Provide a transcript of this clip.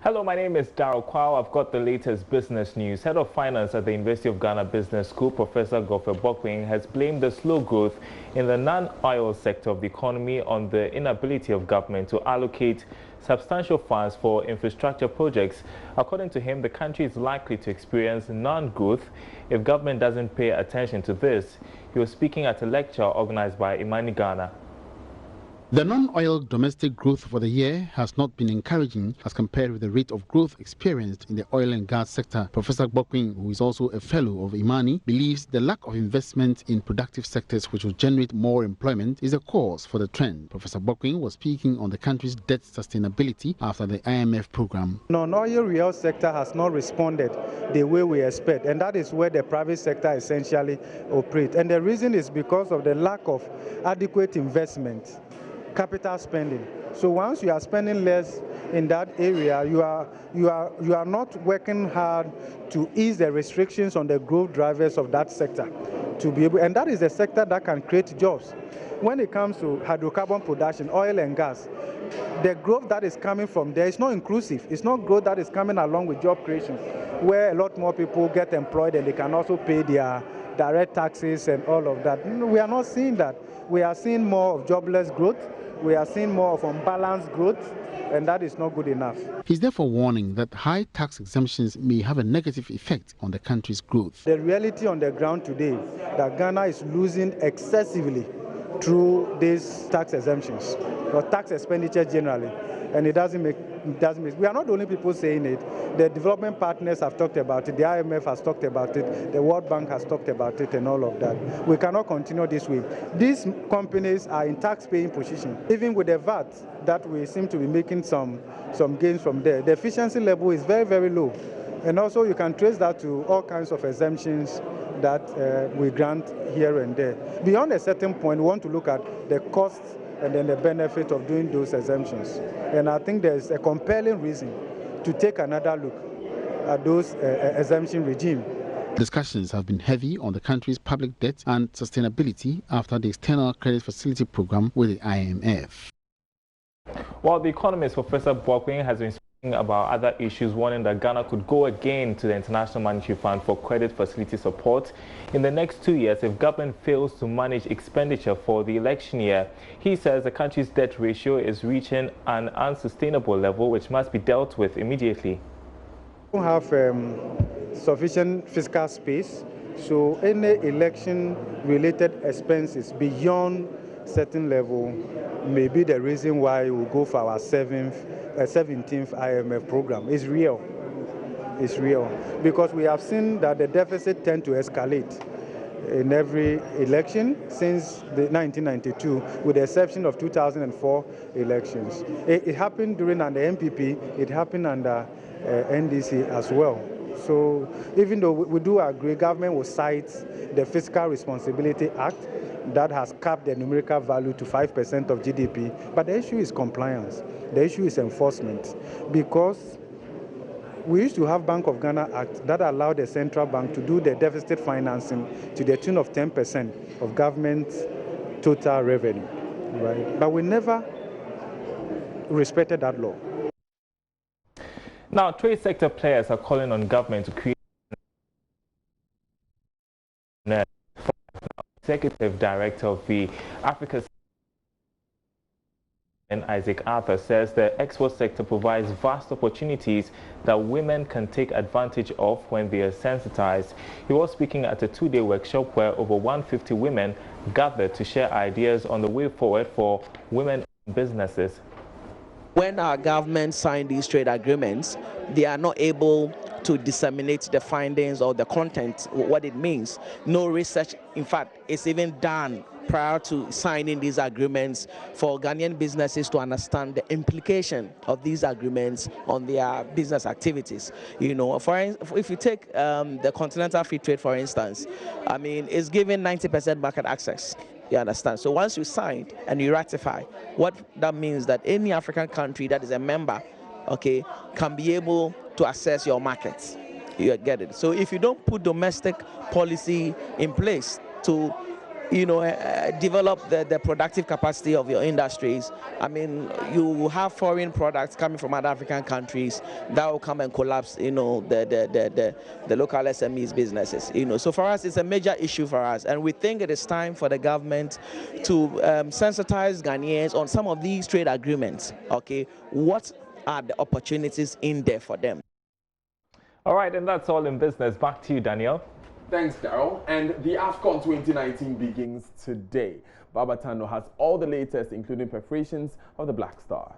Hello, my name is Darryl Kwao. I've got the latest business news. Head of Finance at the University of Ghana Business School, Professor Godfrey Bokwing, has blamed the slow growth in the non-oil sector of the economy on the inability of government to allocate substantial funds for infrastructure projects. According to him, the country is likely to experience non-growth if government doesn't pay attention to this. He was speaking at a lecture organized by Imani Ghana. The non-oil domestic growth for the year has not been encouraging as compared with the rate of growth experienced in the oil and gas sector. Professor Bokwing, who is also a fellow of Imani, believes the lack of investment in productive sectors which will generate more employment is a cause for the trend. Professor Bokwing was speaking on the country's debt sustainability after the IMF program. Non-oil real sector has not responded the way we expect, and that is where the private sector essentially operates. And the reason is because of the lack of adequate investment. Capital spending. So once you are spending less in that area, you are not working hard to ease the restrictions on the growth drivers of that sector to be able, and that is a sector that can create jobs. When it comes to hydrocarbon production, oil and gas, the growth that is coming from there is not inclusive. It's not growth that is coming along with job creation, where a lot more people get employed and they can also pay their direct taxes and all of that. We are not seeing that. We are seeing more of jobless growth. We are seeing more of unbalanced growth, and that is not good enough. He's therefore warning that high tax exemptions may have a negative effect on the country's growth. The reality on the ground today that Ghana is losing excessively through these tax exemptions or tax expenditure generally, and it doesn't make. We are not the only people saying it. The development partners have talked about it. The IMF has talked about it. The World Bank has talked about it, and all of that. We cannot continue this way. These companies are in tax-paying position. Even with the VAT, that we seem to be making some gains from there. The efficiency level is very, very low, and also you can trace that to all kinds of exemptions that we grant here and there. Beyond a certain point, we want to look at the costs and then the benefit of doing those exemptions. And I think there's a compelling reason to take another look at those exemption regime. Discussions have been heavy on the country's public debt and sustainability after the external credit facility program with the IMF. While the economist Professor Bokwing has been speaking about other issues, warning that Ghana could go again to the International Monetary Fund for credit facility support in the next 2 years if government fails to manage expenditure for the election year. He says the country's debt ratio is reaching an unsustainable level which must be dealt with immediately. We don't have sufficient fiscal space, so any election-related expenses beyond certain level may be the reason why we go for our 17th IMF program. It's real. It's real. Because we have seen that the deficit tend to escalate in every election since 1992, with the exception of 2004 elections. It happened during under MPP, it happened under NDC as well. So even though we do agree, government will cite the Fiscal Responsibility Act that has capped the numerical value to 5% of GDP. But the issue is compliance. The issue is enforcement. Because we used to have Bank of Ghana Act that allowed the central bank to do the deficit financing to the tune of 10% of government's total revenue. Right? But we never respected that law. Now, trade sector players are calling on government to create Executive Director of the Africa and Isaac Arthur says the export sector provides vast opportunities that women can take advantage of when they are sensitized. He was speaking at a two-day workshop where over 150 women gathered to share ideas on the way forward for women businesses. When our government signed these trade agreements, they are not able to disseminate the findings or the content, what it means. No research, in fact, is even done prior to signing these agreements for Ghanaian businesses to understand the implication of these agreements on their business activities. You know, if you take the Continental Free Trade, for instance, I mean, it's given 90% market access. You understand? So once you sign and you ratify, what that means that any African country that is a member, okay, can be able to access your markets. You get it? So if you don't put domestic policy in place to develop the productive capacity of your industries. I mean, you have foreign products coming from other African countries that will come and collapse, the local SMEs businesses. So for us, it's a major issue for us, and we think it is time for the government to sensitize Ghanaians on some of these trade agreements. Okay, what are the opportunities in there for them? All right, and that's all in business. Back to you, Daniel. Thanks, Carol. And the AFCON 2019 begins today. Baba Tando has all the latest, including preparations of the Black Stars.